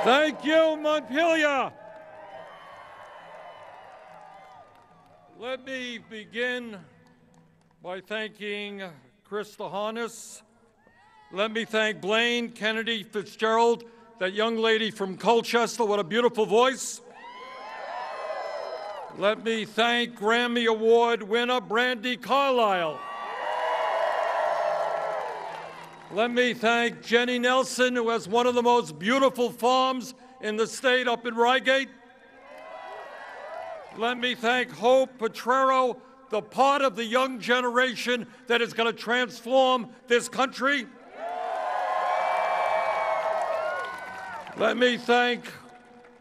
Thank you, Montpelier. Let me begin by thanking Krista Harness. Let me thank Blaine Kennedy Fitzgerald, that young lady from Colchester. What a beautiful voice. Let me thank Grammy Award winner Brandi Carlile. Let me thank Jenny Nelson, who has one of the most beautiful farms in the state up in Reigate. Let me thank Hope Petrero, the part of the young generation that is going to transform this country. Let me thank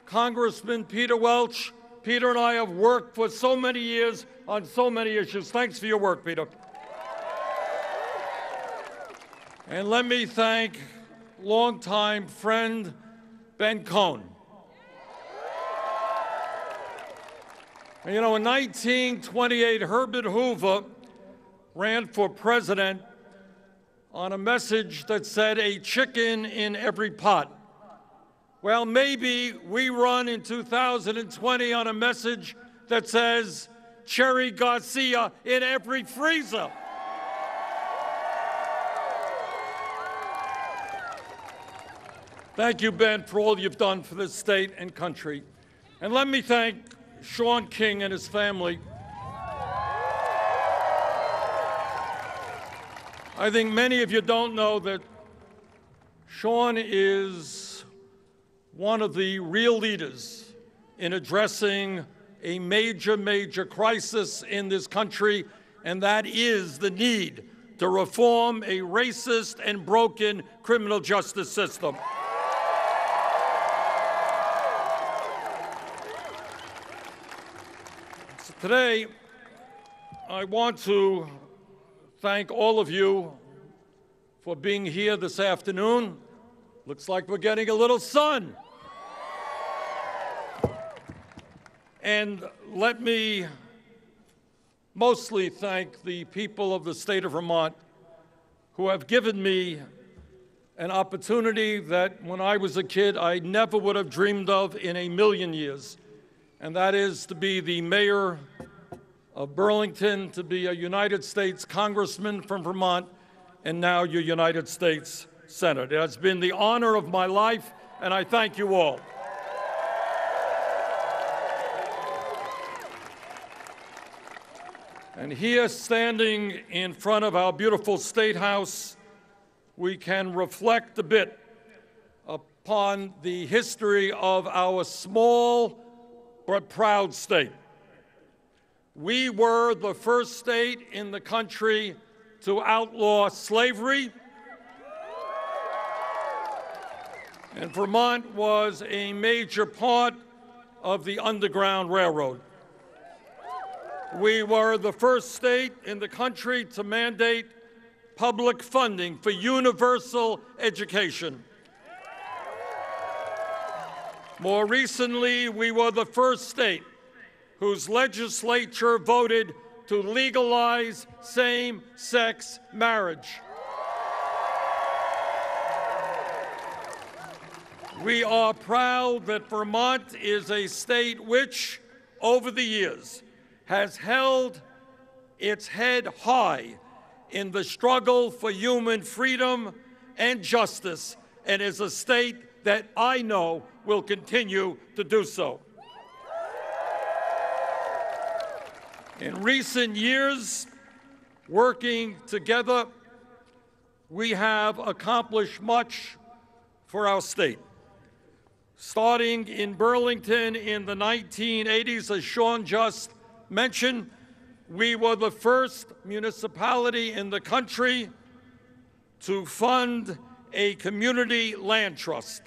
Congressman Peter Welch. Peter and I have worked for so many years on so many issues. Thanks for your work, Peter. And let me thank longtime friend Ben Cohn. You know, in 1928, Herbert Hoover ran for president on a message that said, "A chicken in every pot." Well, maybe we run in 2020 on a message that says, "Cherry Garcia in every freezer." Thank you, Ben, for all you've done for this state and country. And let me thank Sean King and his family. I think many of you don't know that Sean is one of the real leaders in addressing a major, major crisis in this country, and that is the need to reform a racist and broken criminal justice system. Today, I want to thank all of you for being here this afternoon. Looks like we're getting a little sun. And let me mostly thank the people of the state of Vermont who have given me an opportunity that when I was a kid I never would have dreamed of in a million years. And that is to be the mayor of Burlington, to be a United States congressman from Vermont, and now your United States Senator. It has been the honor of my life, and I thank you all. And here, standing in front of our beautiful State House, we can reflect a bit upon the history of our small but proud state. We were the first state in the country to outlaw slavery, and Vermont was a major part of the Underground Railroad. We were the first state in the country to mandate public funding for universal education. More recently, we were the first state whose legislature voted to legalize same-sex marriage. We are proud that Vermont is a state which, over the years, has held its head high in the struggle for human freedom and justice, and is a state that I know will continue to do so. In recent years, working together, we have accomplished much for our state. Starting in Burlington in the 1980s, as Sean just mentioned, we were the first municipality in the country to fund a community land trust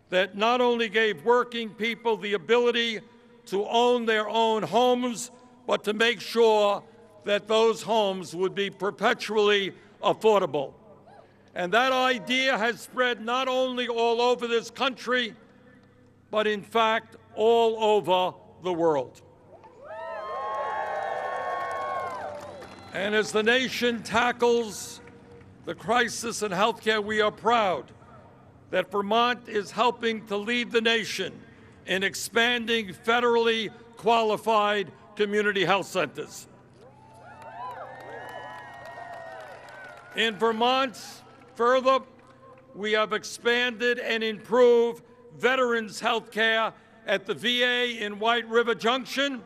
that not only gave working people the ability to own their own homes, but to make sure that those homes would be perpetually affordable. And that idea has spread not only all over this country, but in fact all over the world. And as the nation tackles the crisis in healthcare, we are proud that Vermont is helping to lead the nation in expanding federally qualified community health centers. In Vermont, further, we have expanded and improved veterans' health care at the VA in White River Junction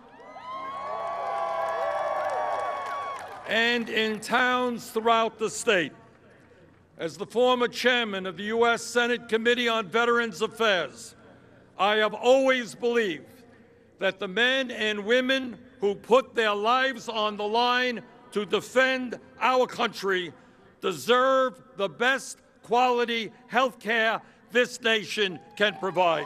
and in towns throughout the state. As the former chairman of the U.S. Senate Committee on Veterans Affairs, I have always believed that the men and women who put their lives on the line to defend our country deserve the best quality health care this nation can provide.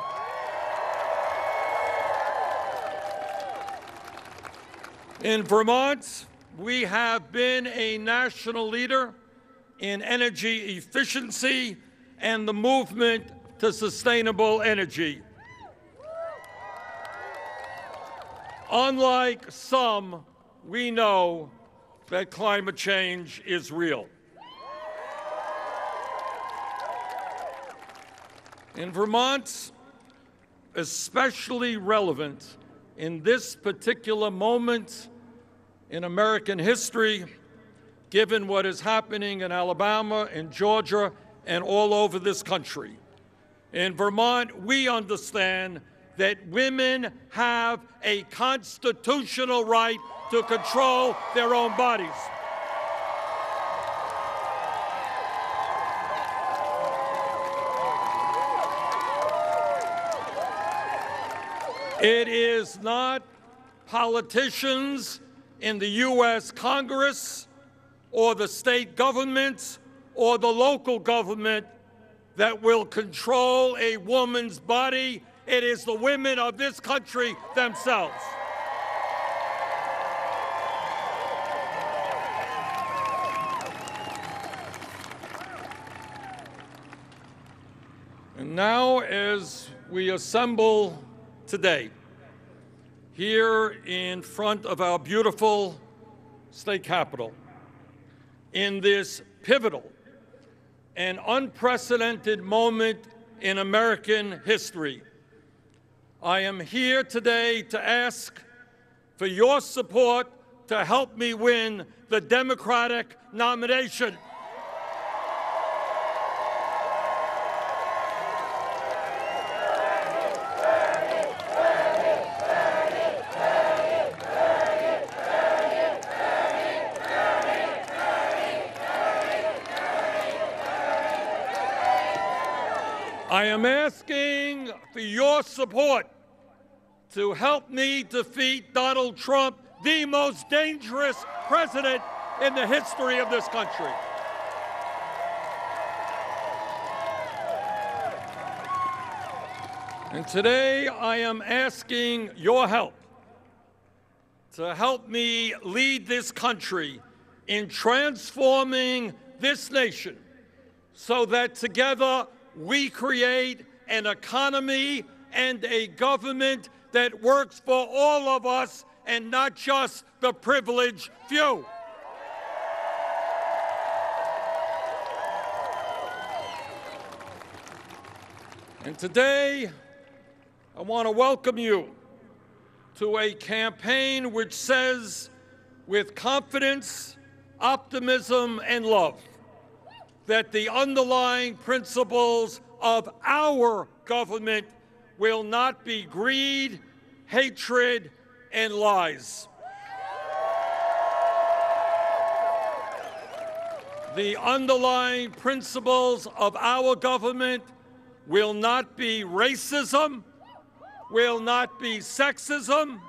In Vermont, we have been a national leader in energy efficiency and the movement to sustainable energy. Unlike some, we know that climate change is real. In Vermont, especially relevant in this particular moment in American history, given what is happening in Alabama, in Georgia, and all over this country. In Vermont, we understand that women have a constitutional right to control their own bodies. It is not politicians in the U.S. Congress or the state governments or the local government that will control a woman's body. It is the women of this country themselves. And now, as we assemble today, here in front of our beautiful state capitol, in this pivotal and unprecedented moment in American history, I am here today to ask for your support to help me win the Democratic nomination. I am asking for your support to help me defeat Donald Trump, the most dangerous president in the history of this country. And today I am asking your help to help me lead this country in transforming this nation so that together we create an economy and a government that works for all of us and not just the privileged few. And today, I want to welcome you to a campaign which says, with confidence, optimism, and love, that the underlying principles of our government will not be greed, hatred, and lies. The underlying principles of our government will not be racism, will not be sexism,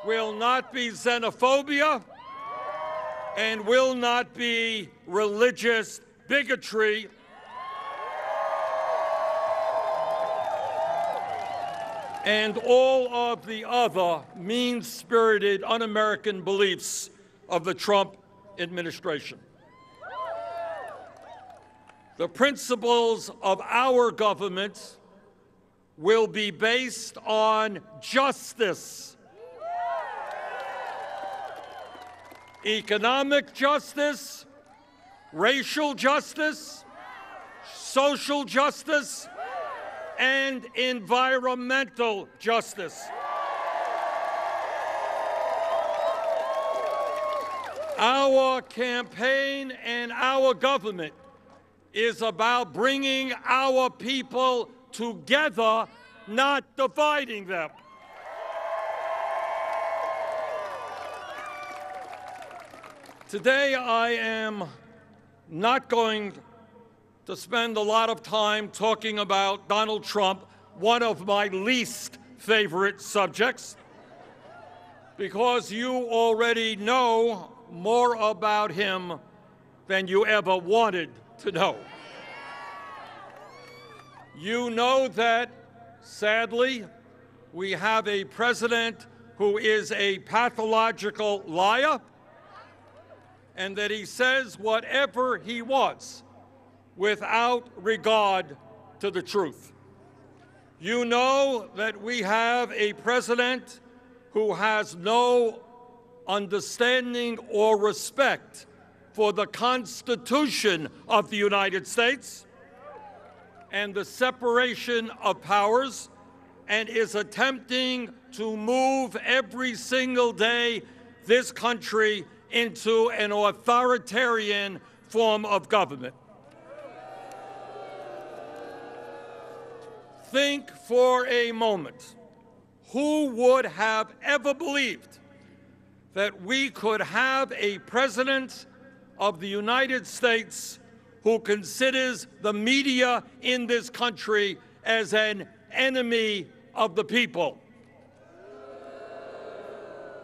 will not be xenophobia, and will not be religious bigotry. And all of the other mean-spirited, un-American beliefs of the Trump administration. The principles of our government will be based on justice, economic justice, racial justice, social justice and environmental justice. Our campaign and our government is about bringing our people together, not dividing them. Today, I am not going to spend a lot of time talking about Donald Trump, one of my least favorite subjects, because you already know more about him than you ever wanted to know. You know that, sadly, we have a president who is a pathological liar, and that he says whatever he wants without regard to the truth. You know that we have a president who has no understanding or respect for the Constitution of the United States and the separation of powers, and is attempting to move every single day this country into an authoritarian form of government. Think for a moment, who would have ever believed that we could have a president of the United States who considers the media in this country as an enemy of the people,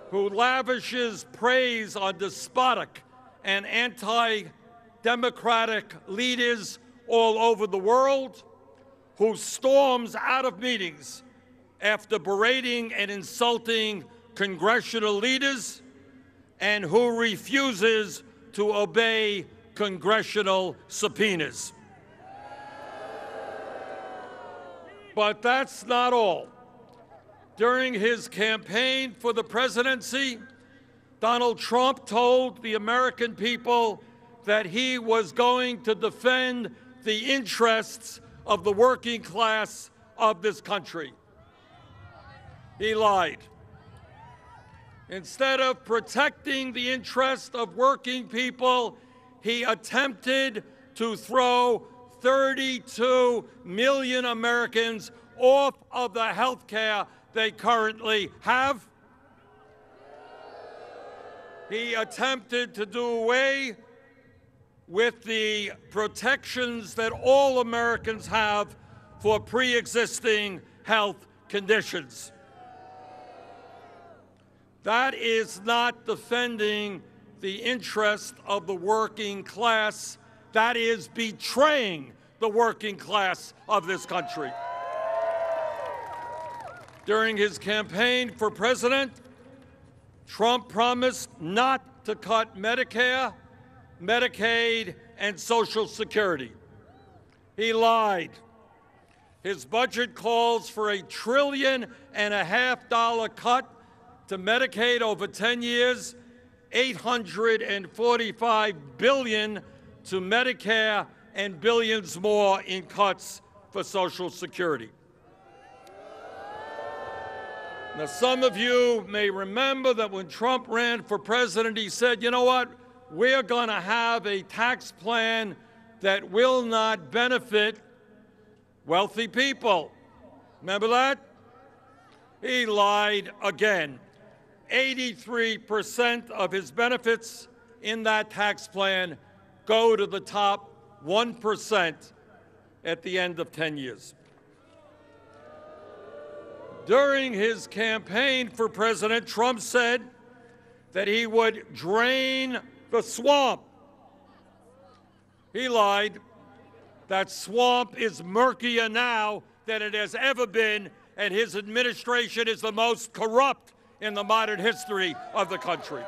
who lavishes praise on despotic and anti-democratic leaders all over the world, who storms out of meetings after berating and insulting congressional leaders, and who refuses to obey congressional subpoenas. But that's not all. During his campaign for the presidency, Donald Trump told the American people that he was going to defend the interests of the working class of this country. He lied. Instead of protecting the interest of working people, he attempted to throw 32 million Americans off of the health care they currently have. He attempted to do away with the protections that all Americans have for pre-existing health conditions. That is not defending the interest of the working class. That is betraying the working class of this country. During his campaign for president, Trump promised not to cut Medicare, Medicaid, and Social Security. He lied. His budget calls for $1.5 trillion cut to Medicaid over 10 years, $845 billion to Medicare, and billions more in cuts for Social Security. Now, some of you may remember that when Trump ran for president, he said, you know what, we're going to have a tax plan that will not benefit wealthy people. Remember that? He lied again. 83% of his benefits in that tax plan go to the top 1% at the end of 10 years. During his campaign for president, Trump said that he would drain the swamp. He lied. That swamp is murkier now than it has ever been, and his administration is the most corrupt in the modern history of the country.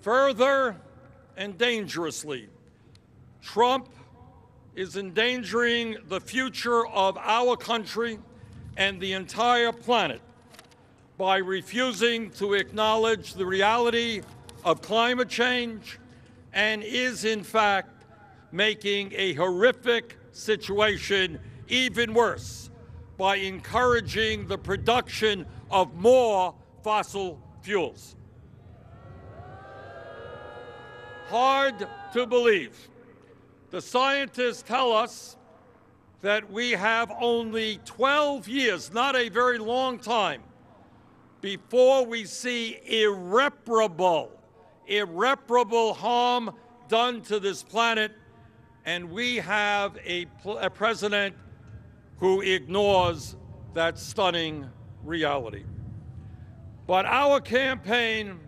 Further and dangerously, Trump is endangering the future of our country and the entire planet by refusing to acknowledge the reality of climate change and is, in fact, making a horrific situation even worse by encouraging the production of more fossil fuels. Hard to believe. The scientists tell us that we have only 12 years, not a very long time, before we see irreparable harm done to this planet, and we have a president who ignores that stunning reality. But our campaign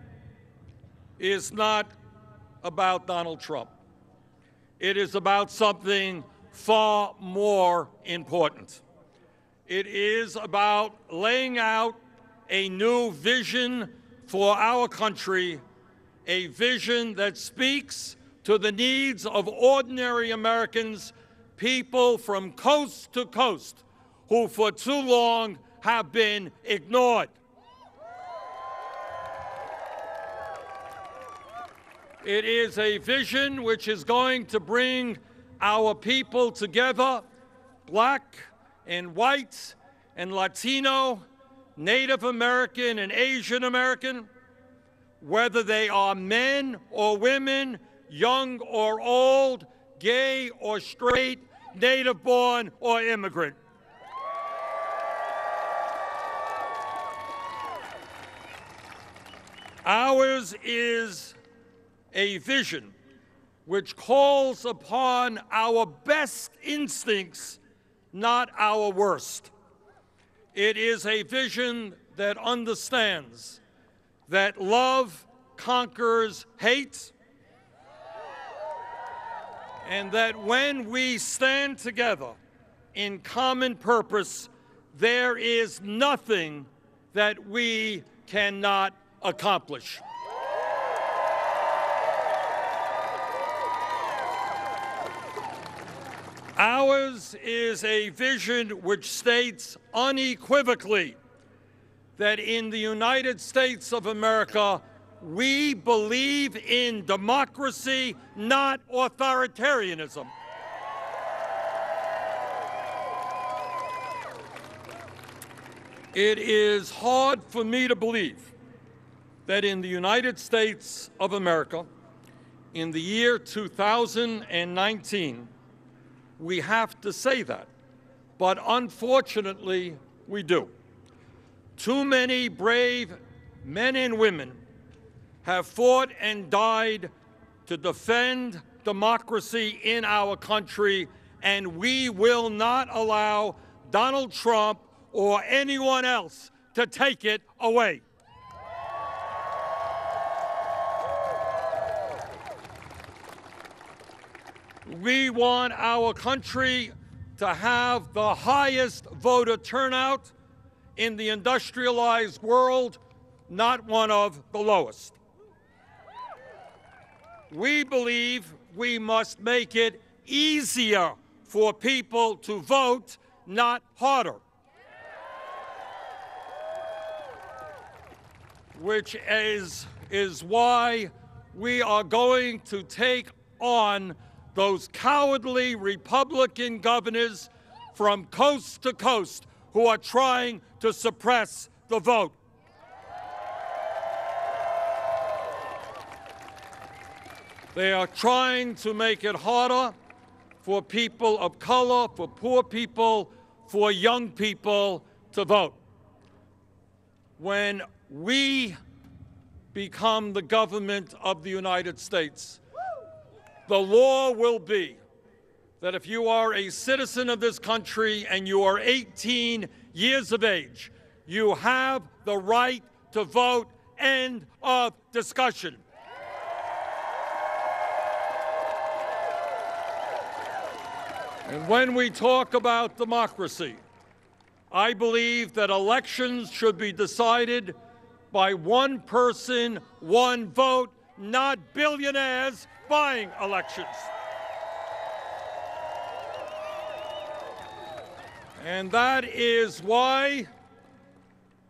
is not about Donald Trump. It is about something far more important. It is about laying out a new vision for our country, a vision that speaks to the needs of ordinary Americans, people from coast to coast who for too long have been ignored. It is a vision which is going to bring our people together, black and white and Latino, Native American and Asian American, whether they are men or women, young or old, gay or straight, native-born or immigrant. Ours is a vision which calls upon our best instincts, not our worst. It is a vision that understands that love conquers hate, and that when we stand together in common purpose, there is nothing that we cannot accomplish. Ours is a vision which states unequivocally that in the United States of America, we believe in democracy, not authoritarianism. It is hard for me to believe that in the United States of America, in the year 2019, we have to say that, but unfortunately, we do. Too many brave men and women have fought and died to defend democracy in our country, and we will not allow Donald Trump or anyone else to take it away. We want our country to have the highest voter turnout in the industrialized world, not one of the lowest. We believe we must make it easier for people to vote, not harder. Which is why we are going to take on those cowardly Republican governors from coast to coast who are trying to suppress the vote. They are trying to make it harder for people of color, for poor people, for young people to vote. When we become the government of the United States, the law will be that if you are a citizen of this country and you are 18 years of age, you have the right to vote. End of discussion. And when we talk about democracy, I believe that elections should be decided by one person, one vote, not billionaires buying elections. And that is why,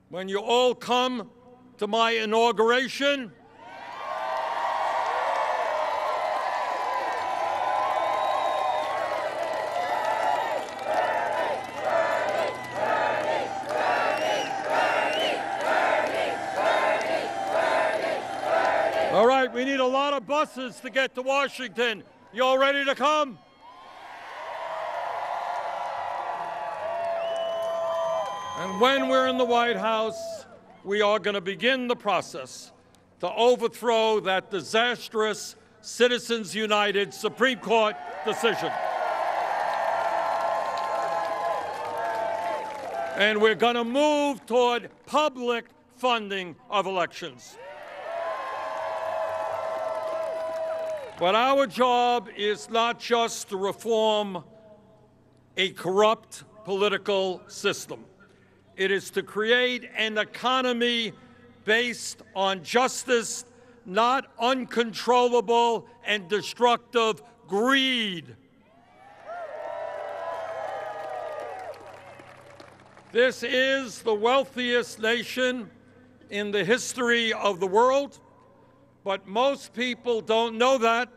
when you all come to my inauguration, buses to get to Washington. You all ready to come? And when we're in the White House, we are going to begin the process to overthrow that disastrous Citizens United Supreme Court decision. And we're going to move toward public funding of elections. But our job is not just to reform a corrupt political system. It is to create an economy based on justice, not uncontrollable and destructive greed. This is the wealthiest nation in the history of the world, but most people don't know that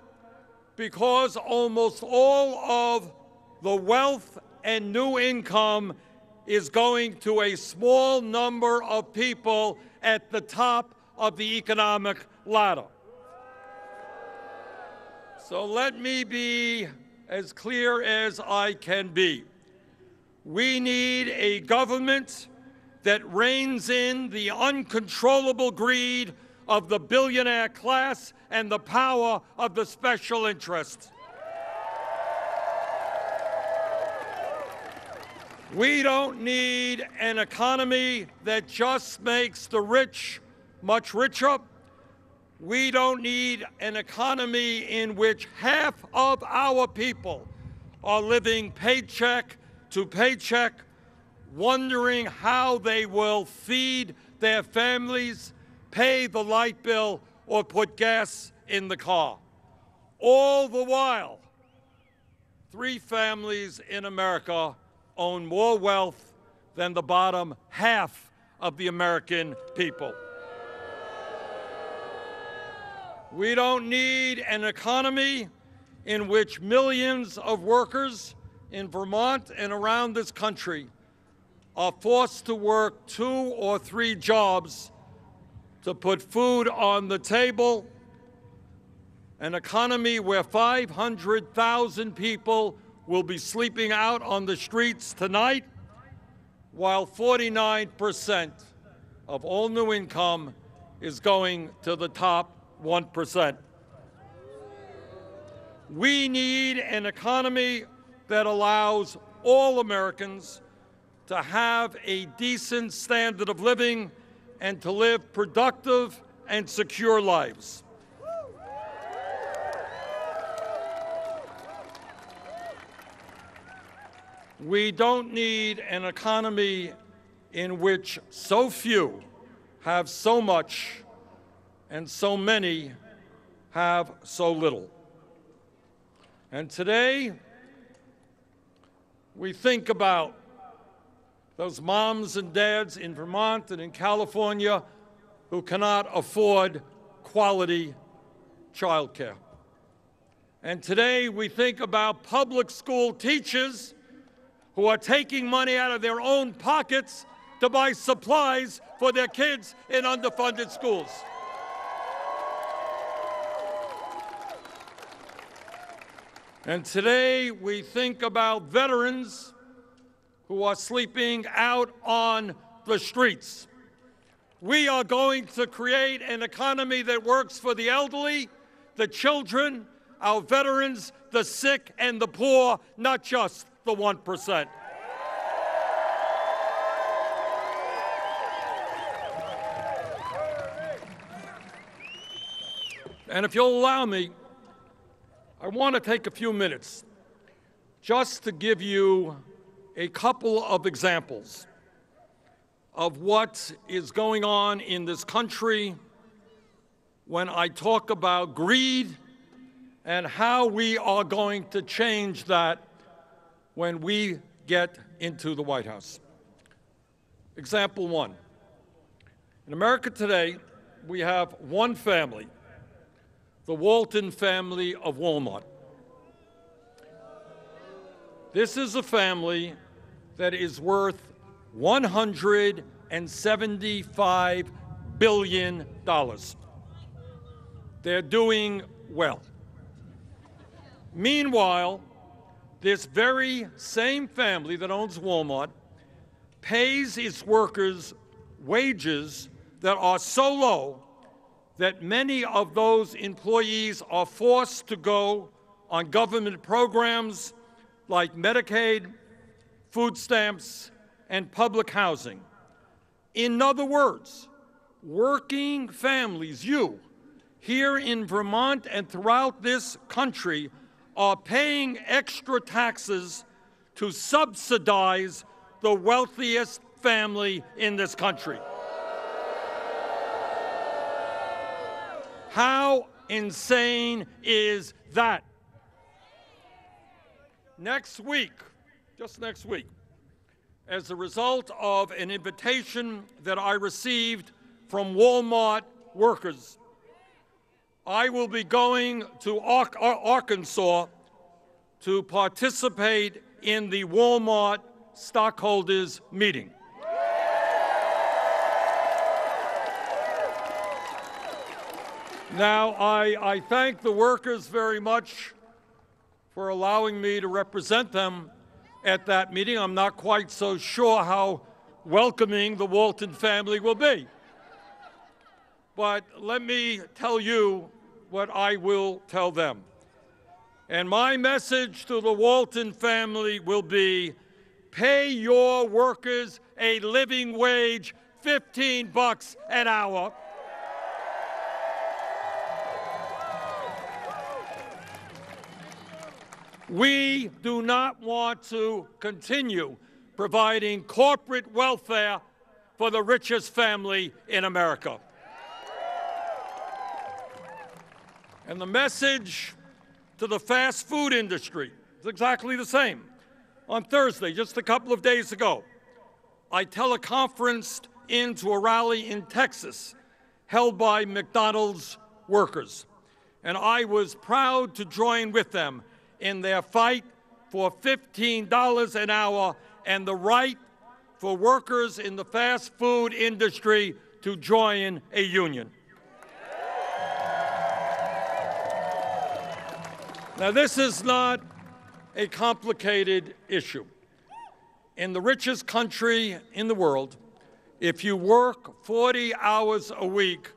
because almost all of the wealth and new income is going to a small number of people at the top of the economic ladder. So let me be as clear as I can be. We need a government that reins in the uncontrollable greed of the billionaire class and the power of the special interests. We don't need an economy that just makes the rich much richer. We don't need an economy in which half of our people are living paycheck to paycheck, wondering how they will feed their families, pay the light bill, or put gas in the car. All the while, 3 families in America own more wealth than the bottom half of the American people. We don't need an economy in which millions of workers in Vermont and around this country are forced to work 2 or 3 jobs to put food on the table, an economy where 500,000 people will be sleeping out on the streets tonight, while 49% of all new income is going to the top 1%. We need an economy that allows all Americans to have a decent standard of living and to live productive and secure lives. We don't need an economy in which so few have so much and so many have so little. And today, we think about those moms and dads in Vermont and in California who cannot afford quality child care. And today, we think about public school teachers who are taking money out of their own pockets to buy supplies for their kids in underfunded schools. And today, we think about veterans who are sleeping out on the streets. We are going to create an economy that works for the elderly, the children, our veterans, the sick, and the poor, not just the 1%. And if you'll allow me, I want to take a few minutes just to give you a couple of examples of what is going on in this country when I talk about greed and how we are going to change that when we get into the White House. Example 1. In America today, we have one family, the Walton family of Walmart. This is a family that is worth $175 billion. They're doing well. Meanwhile, this very same family that owns Walmart pays its workers wages that are so low that many of those employees are forced to go on government programs like Medicaid, food stamps, and public housing. In other words, working families, you, here in Vermont and throughout this country, are paying extra taxes to subsidize the wealthiest family in this country. How insane is that? Next week, just next week, as a result of an invitation that I received from Walmart workers, I will be going to Arkansas to participate in the Walmart stockholders meeting. Now, I thank the workers very much for allowing me to represent them at that meeting. I'm not quite so sure how welcoming the Walton family will be. But let me tell you what I will tell them. And my message to the Walton family will be, pay your workers a living wage, $15 an hour. We do not want to continue providing corporate welfare for the richest family in America. And the message to the fast food industry is exactly the same. On Thursday, just a couple of days ago, I teleconferenced into a rally in Texas held by McDonald's workers. And I was proud to join with them in their fight for $15 an hour and the right for workers in the fast food industry to join a union. Now, this is not a complicated issue. In the richest country in the world, if you work 40 hours a week,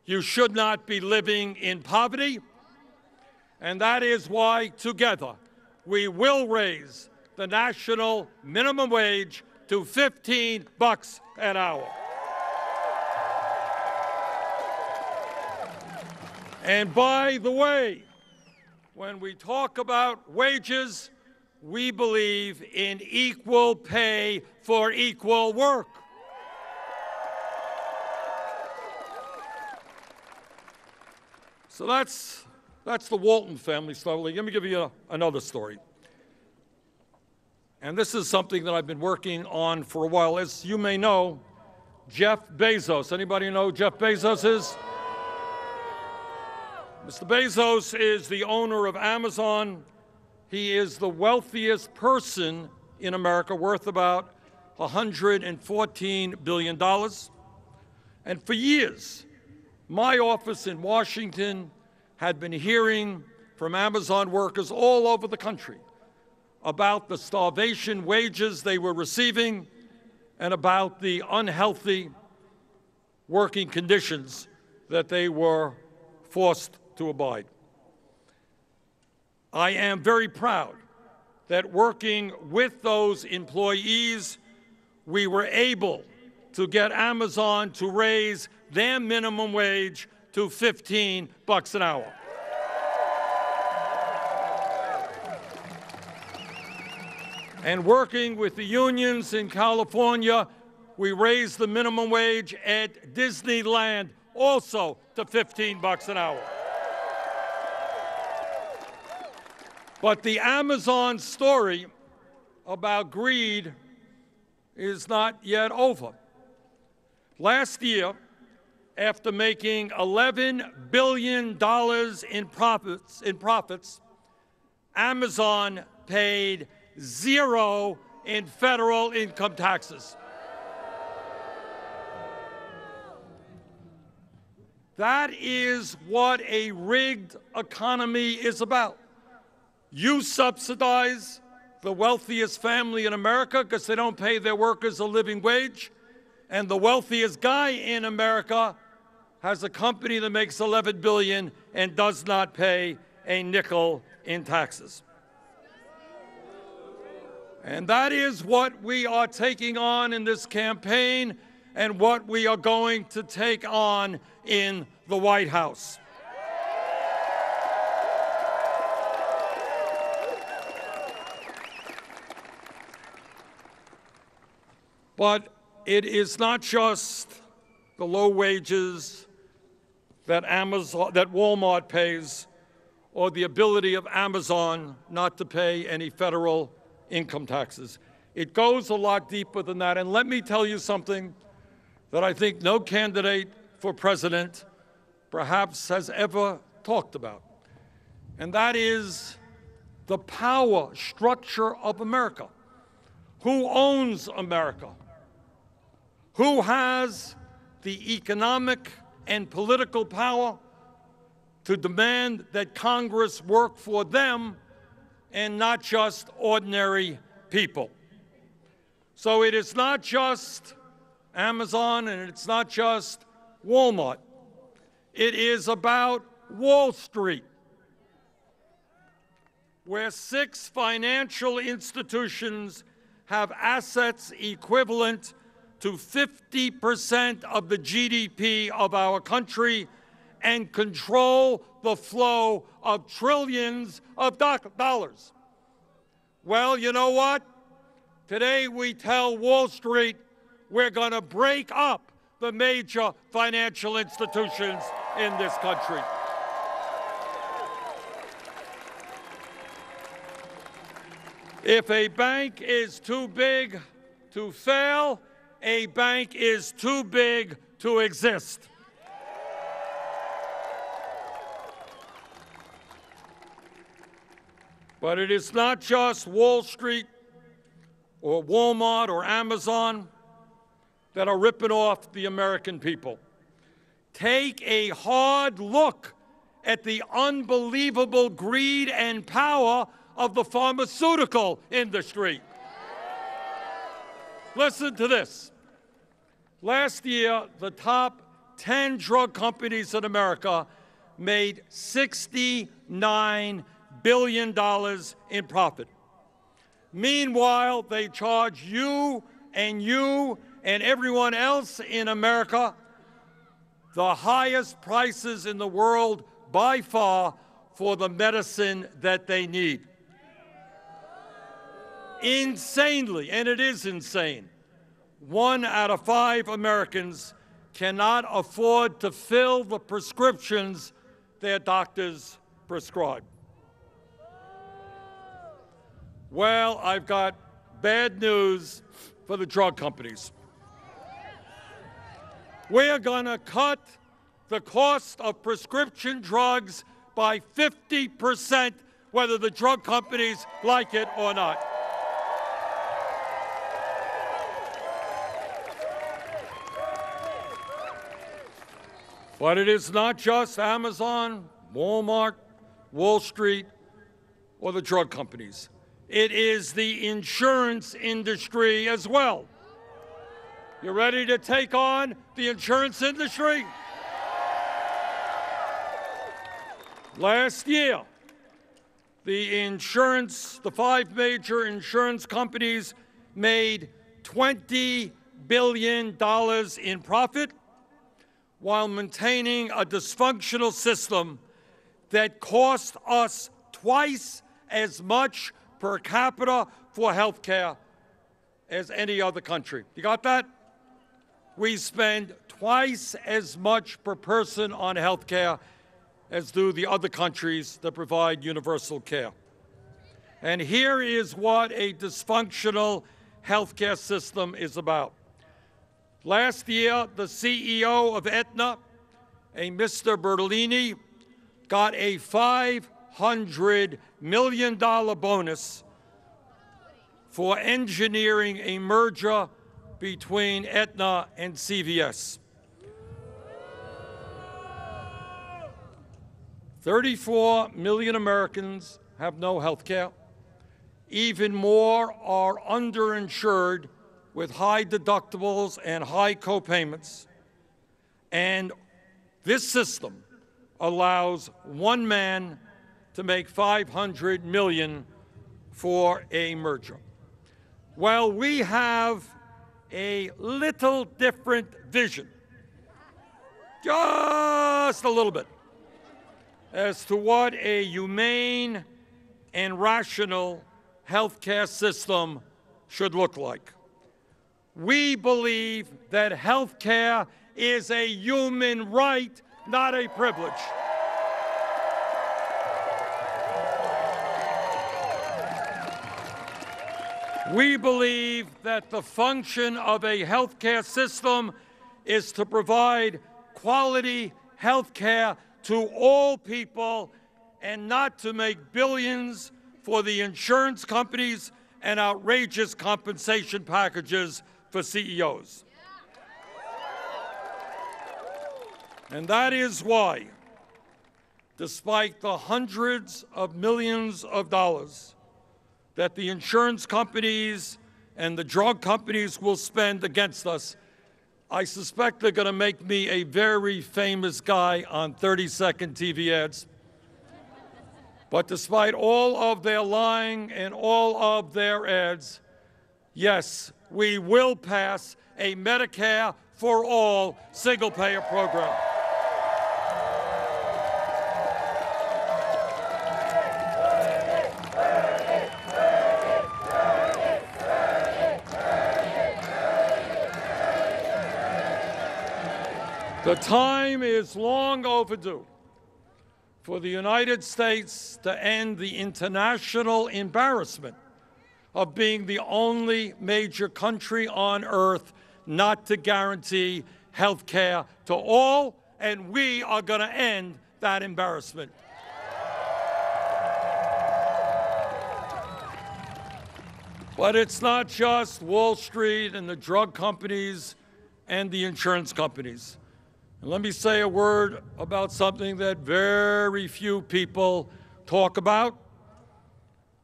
you should not be living in poverty. And that is why, together, we will raise the national minimum wage to $15 an hour. And by the way, when we talk about wages, we believe in equal pay for equal work. So that's the Walton family story. Let me give you another story. And this is something that I've been working on for a while. As you may know, Jeff Bezos. Anybody know who Jeff Bezos is? Mr. Bezos is the owner of Amazon. He is the wealthiest person in America, worth about $114 billion. And for years, my office in Washington had been hearing from Amazon workers all over the country about the starvation wages they were receiving and about the unhealthy working conditions that they were forced to abide. I am very proud that working with those employees, we were able to get Amazon to raise their minimum wage to $15 an hour. And working with the unions in California, we raised the minimum wage at Disneyland also to $15 an hour. But the Amazon story about greed is not yet over. Last year, after making $11 billion in profits, Amazon paid zero in federal income taxes. That is what a rigged economy is about. You subsidize the wealthiest family in America because they don't pay their workers a living wage, and the wealthiest guy in America has a company that makes $11 billion and does not pay a nickel in taxes. And that is what we are taking on in this campaign and what we are going to take on in the White House. But it is not just the low wages that Walmart pays, or the ability of Amazon not to pay any federal income taxes. It goes a lot deeper than that. And let me tell you something that I think no candidate for president perhaps has ever talked about. And that is the power structure of America. Who owns America? Who has the economic and political power to demand that Congress work for them and not just ordinary people? So it is not just Amazon and it's not just Walmart. It is about Wall Street, where 6 financial institutions have assets equivalent to 50% of the GDP of our country and control the flow of trillions of dollars. Well, you know what? Today we tell Wall Street we're going to break up the major financial institutions in this country. If a bank is too big to fail, a bank is too big to exist. But it is not just Wall Street or Walmart or Amazon that are ripping off the American people. Take a hard look at the unbelievable greed and power of the pharmaceutical industry. Listen to this. Last year, the top 10 drug companies in America made $69 billion in profit. Meanwhile, they charge you and everyone else in America the highest prices in the world by far for the medicine that they need. Insanely, and it is insane, 1 out of 5 Americans cannot afford to fill the prescriptions their doctors prescribe. Well, I've got bad news for the drug companies. We're going to cut the cost of prescription drugs by 50%, whether the drug companies like it or not. But it is not just Amazon, Walmart, Wall Street, or the drug companies. It is the insurance industry as well. You ready to take on the insurance industry? Last year, the 5 major insurance companies made $20 billion in profit while maintaining a dysfunctional system that cost us twice as much per capita for health care as any other country. You got that? We spend twice as much per person on health care as do the other countries that provide universal care. And here is what a dysfunctional health care system is about. Last year, the CEO of Aetna, a Mr. Bertolini, got a $500 million bonus for engineering a merger between Aetna and CVS. 34 million Americans have no health care. Even more are underinsured with high deductibles and high co-payments. And this system allows one man to make $500 million for a merger. Well, we have a little different vision, just a little bit, as to what a humane and rational healthcare system should look like. We believe that healthcare is a human right, not a privilege. We believe that the function of a healthcare system is to provide quality healthcare to all people and not to make billions for the insurance companies and outrageous compensation packages for CEOs. And that is why, despite the hundreds of millions of dollars that the insurance companies and the drug companies will spend against us, I suspect they're going to make me a very famous guy on 30-second TV ads. But despite all of their lying and all of their ads, yes, we will pass a Medicare-for-all single-payer program. The time is long overdue for the United States to end the international embarrassment of being the only major country on earth not to guarantee health care to all, and we are going to end that embarrassment. But it's not just Wall Street and the drug companies and the insurance companies. And let me say a word about something that very few people talk about,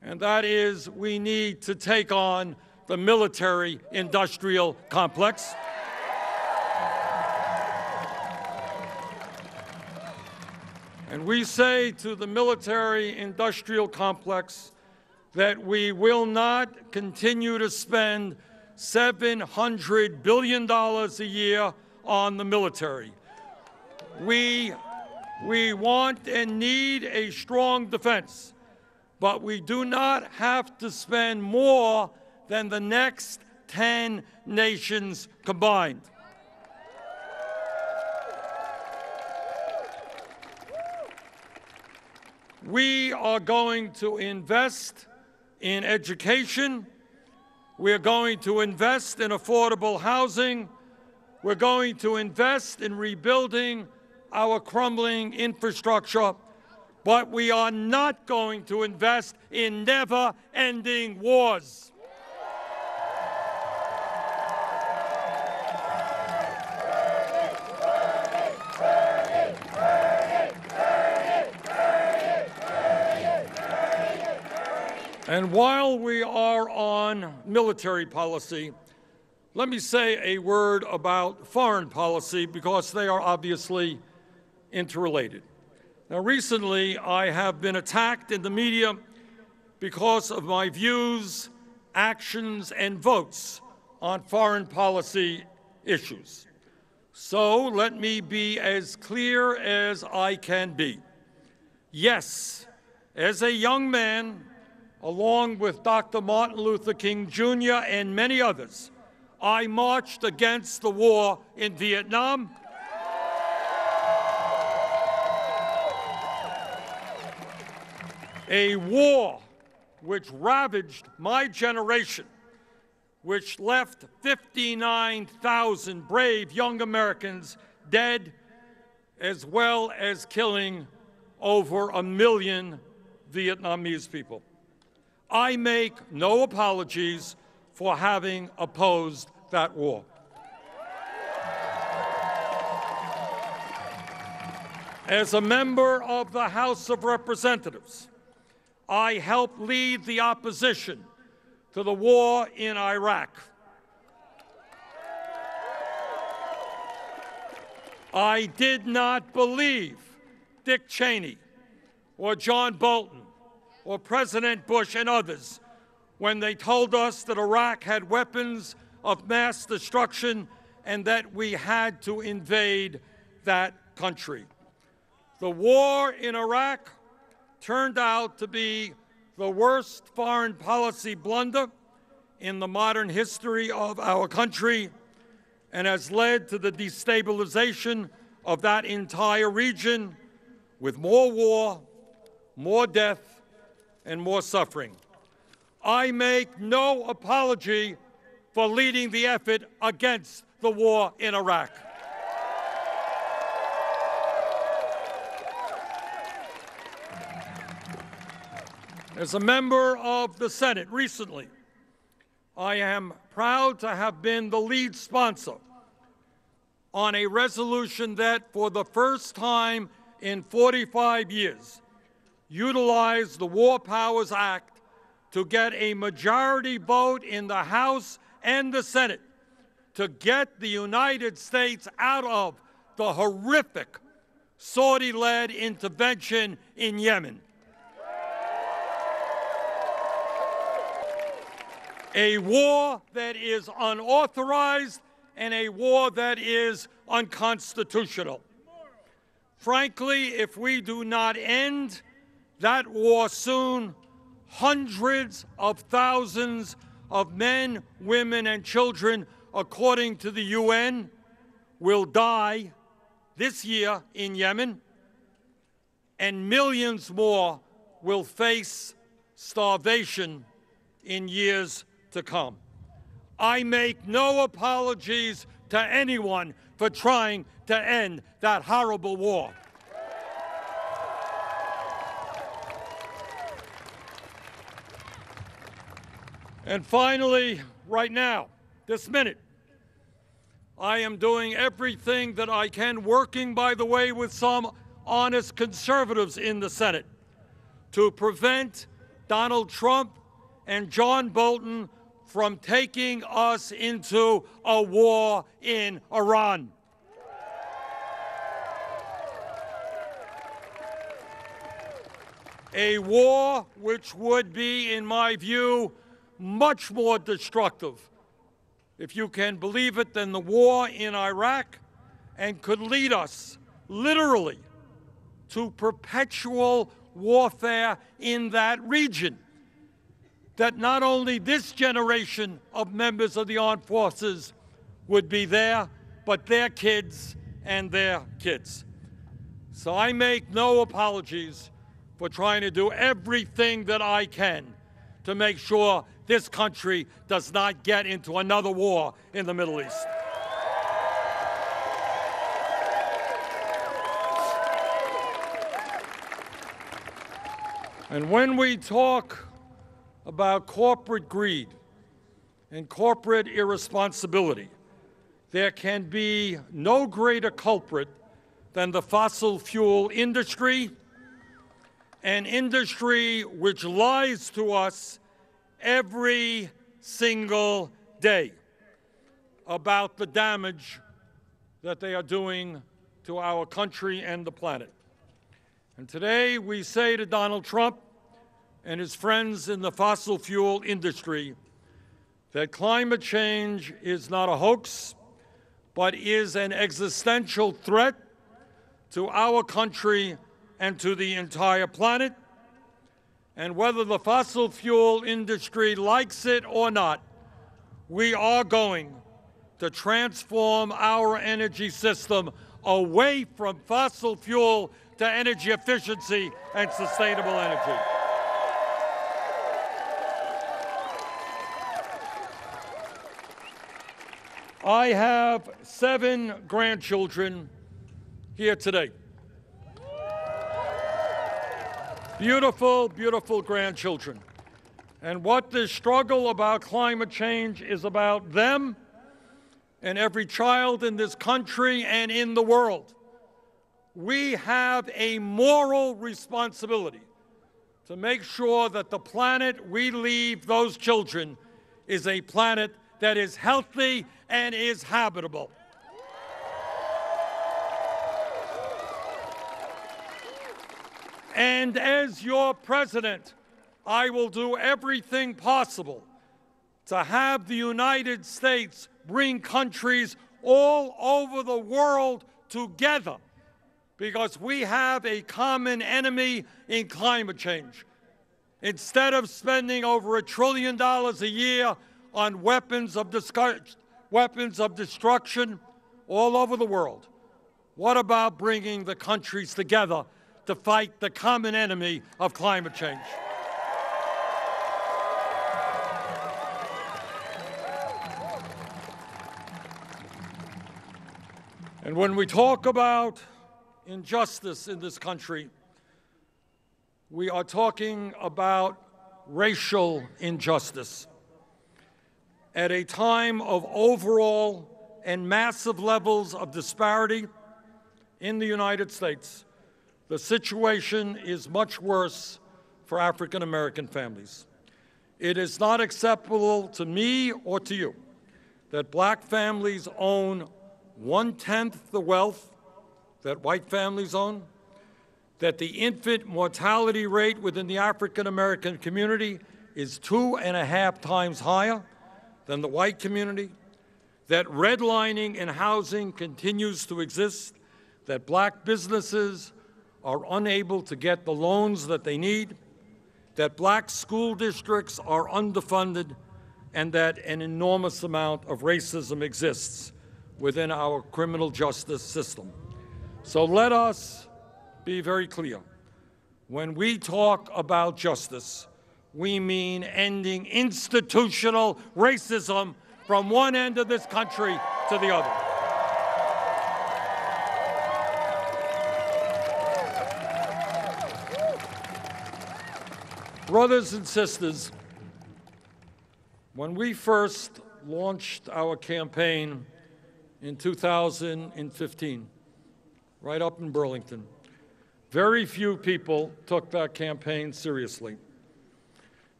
and that is we need to take on the military-industrial complex. And we say to the military-industrial complex that we will not continue to spend $700 billion a year on the military. We want and need a strong defense, but we do not have to spend more than the next 10 nations combined. We are going to invest in education. We're going to invest in affordable housing. We're going to invest in rebuilding our crumbling infrastructure, but we are not going to invest in never-ending wars. And while we are on military policy, let me say a word about foreign policy, because they are obviously interrelated. Now, recently, I have been attacked in the media because of my views, actions, and votes on foreign policy issues. So let me be as clear as I can be. Yes, as a young man, along with Dr. Martin Luther King Jr. and many others, I marched against the war in Vietnam. A war which ravaged my generation, which left 59,000 brave young Americans dead, as well as killing over 1 million Vietnamese people. I make no apologies for having opposed that war. As a member of the House of Representatives, I helped lead the opposition to the war in Iraq. I did not believe Dick Cheney or John Bolton or President Bush and others when they told us that Iraq had weapons of mass destruction and that we had to invade that country. The war in Iraq turned out to be the worst foreign policy blunder in the modern history of our country and has led to the destabilization of that entire region with more war, more death, and more suffering. I make no apology for leading the effort against the war in Iraq. As a member of the Senate recently, I am proud to have been the lead sponsor on a resolution that, for the first time in 45 years, utilized the War Powers Act to get a majority vote in the House and the Senate to get the United States out of the horrific Saudi-led intervention in Yemen. A war that is unauthorized and a war that is unconstitutional. Frankly, if we do not end that war soon, hundreds of thousands of men, women, and children, according to the UN, will die this year in Yemen, and millions more will face starvation in years to come. I make no apologies to anyone for trying to end that horrible war. And finally, right now, this minute, I am doing everything that I can, working, by the way, with some honest conservatives in the Senate, to prevent Donald Trump and John Bolton from taking us into a war in Iran. A war which would be, in my view, much more destructive, if you can believe it, than the war in Iraq, and could lead us, literally, to perpetual warfare in that region. That not only this generation of members of the armed forces would be there, but their kids and their kids. So I make no apologies for trying to do everything that I can to make sure this country does not get into another war in the Middle East. And when we talk about corporate greed and corporate irresponsibility, there can be no greater culprit than the fossil fuel industry, an industry which lies to us every single day about the damage that they are doing to our country and the planet. And today we say to Donald Trump and his friends in the fossil fuel industry that climate change is not a hoax, but is an existential threat to our country and to the entire planet. And whether the fossil fuel industry likes it or not, we are going to transform our energy system away from fossil fuel to energy efficiency and sustainable energy. I have 7 grandchildren here today. Beautiful, beautiful grandchildren. And what this struggle about climate change is about them and every child in this country and in the world. we have a moral responsibility to make sure that the planet we leave those children is a planet that is healthy and is habitable. And as your president, I will do everything possible to have the United States bring countries all over the world together, because we have a common enemy in climate change. Instead of spending over $1 trillion a year on weapons of destruction all over the world, what about bringing the countries together to fight the common enemy of climate change? And when we talk about injustice in this country, we are talking about racial injustice. At a time of overall and massive levels of disparity in the United States, the situation is much worse for African American families. It is not acceptable to me or to you that black families own 1/10 the wealth that white families own, that the infant mortality rate within the African American community is 2.5 times higher than the white community, that redlining in housing continues to exist, that black businesses are unable to get the loans that they need, that black school districts are underfunded, and that an enormous amount of racism exists within our criminal justice system. So let us be very clear. When we talk about justice, we mean ending institutional racism from one end of this country to the other. Brothers and sisters, when we first launched our campaign in 2015, right up in Burlington, very few people took that campaign seriously.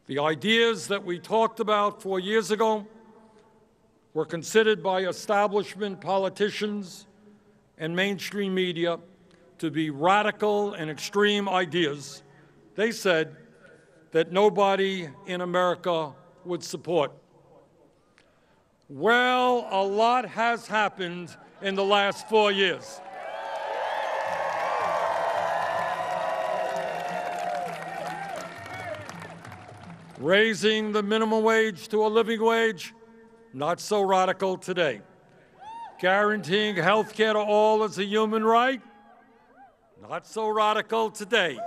The ideas that we talked about 4 years ago were considered by establishment politicians and mainstream media to be radical and extreme ideas. They said that nobody in America would support. Well, a lot has happened in the last 4 years. Raising the minimum wage to a living wage, not so radical today. Guaranteeing health care to all as a human right, not so radical today.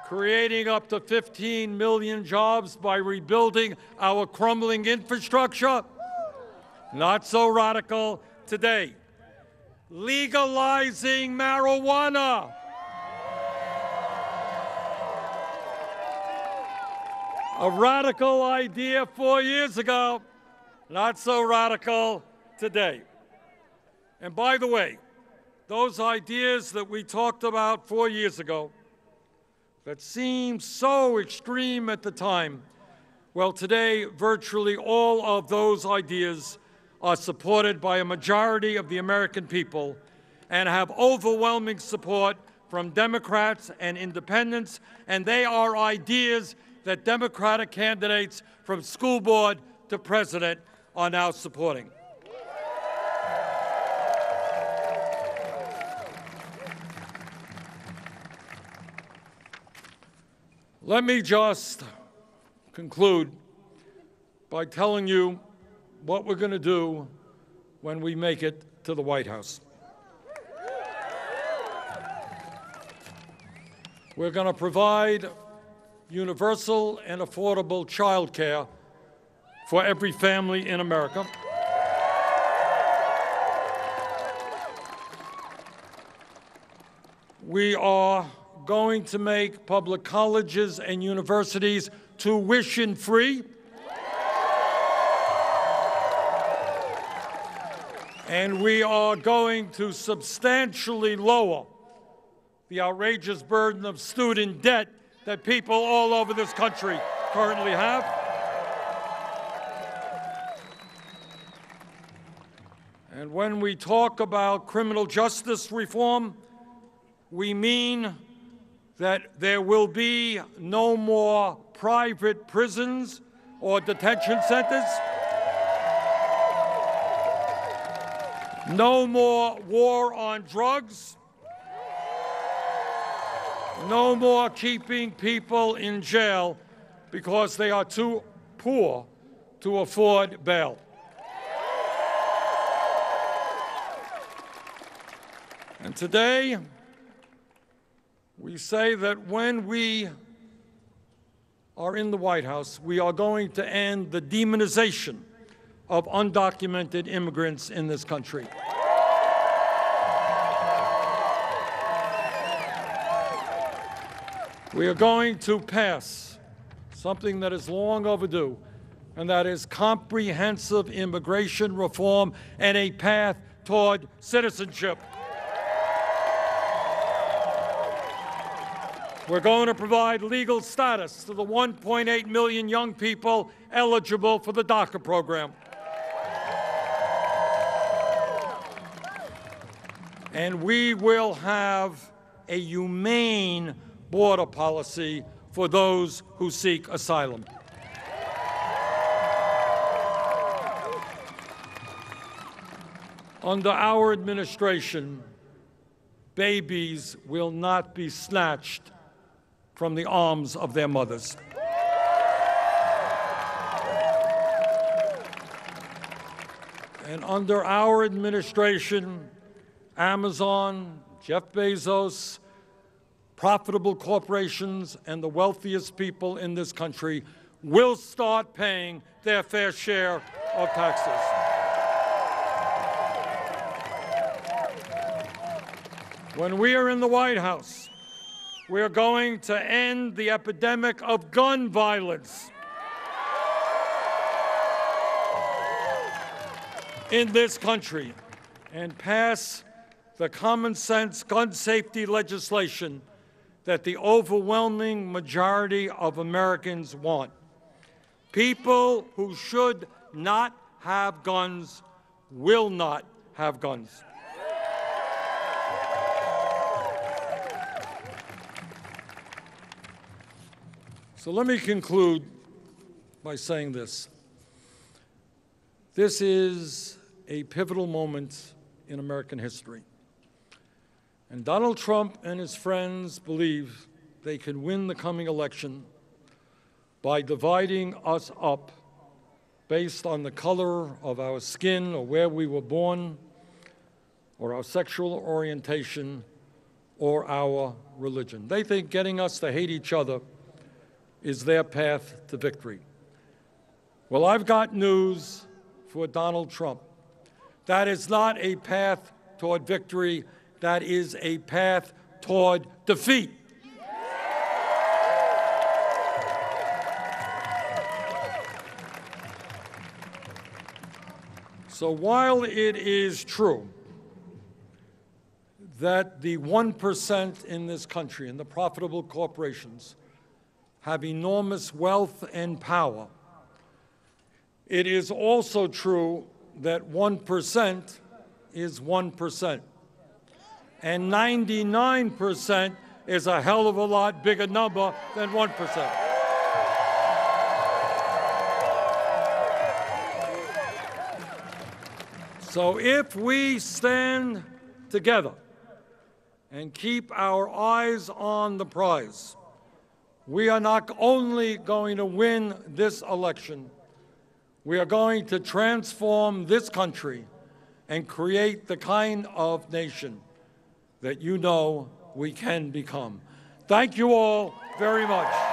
Creating up to 15 million jobs by rebuilding our crumbling infrastructure, not so radical today. Legalizing marijuana. A radical idea 4 years ago, not so radical today. And by the way, those ideas that we talked about 4 years ago that seemed so extreme at the time, well, today, virtually all of those ideas are supported by a majority of the American people and have overwhelming support from Democrats and independents, and they are ideas that Democratic candidates from school board to president are now supporting. Let me just conclude by telling you what we're going to do when we make it to the White House. We're going to provide universal and affordable child care for every family in America. We are going to make public colleges and universities tuition-free. And we are going to substantially lower the outrageous burden of student debt that people all over this country currently have. And when we talk about criminal justice reform, we mean that there will be no more private prisons or detention centers, no more war on drugs, no more keeping people in jail because they are too poor to afford bail. And today, we say that when we are in the White House, we are going to end the demonization of undocumented immigrants in this country. We are going to pass something that is long overdue, and that is comprehensive immigration reform and a path toward citizenship. We're going to provide legal status to the 1.8 million young people eligible for the DACA program. And we will have a humane border policy for those who seek asylum. Under our administration, babies will not be snatched from the arms of their mothers. And under our administration, Amazon, Jeff Bezos, profitable corporations, and the wealthiest people in this country will start paying their fair share of taxes. When we are in the White House, we are going to end the epidemic of gun violence in this country and pass the common sense gun safety legislation that the overwhelming majority of Americans want. People who should not have guns will not have guns. So let me conclude by saying this. This is a pivotal moment in American history. And Donald Trump and his friends believe they can win the coming election by dividing us up based on the color of our skin or where we were born or our sexual orientation or our religion. They think getting us to hate each other is their path to victory. Well, I've got news for Donald Trump. That is not a path toward victory. That is a path toward defeat. So while it is true that the 1% in this country and the profitable corporations have enormous wealth and power, it is also true that 1% is 1%. And 99% is a hell of a lot bigger number than 1%. So if we stand together and keep our eyes on the prize, we are not only going to win this election, we are going to transform this country and create the kind of nation that you know we can become. Thank you all very much.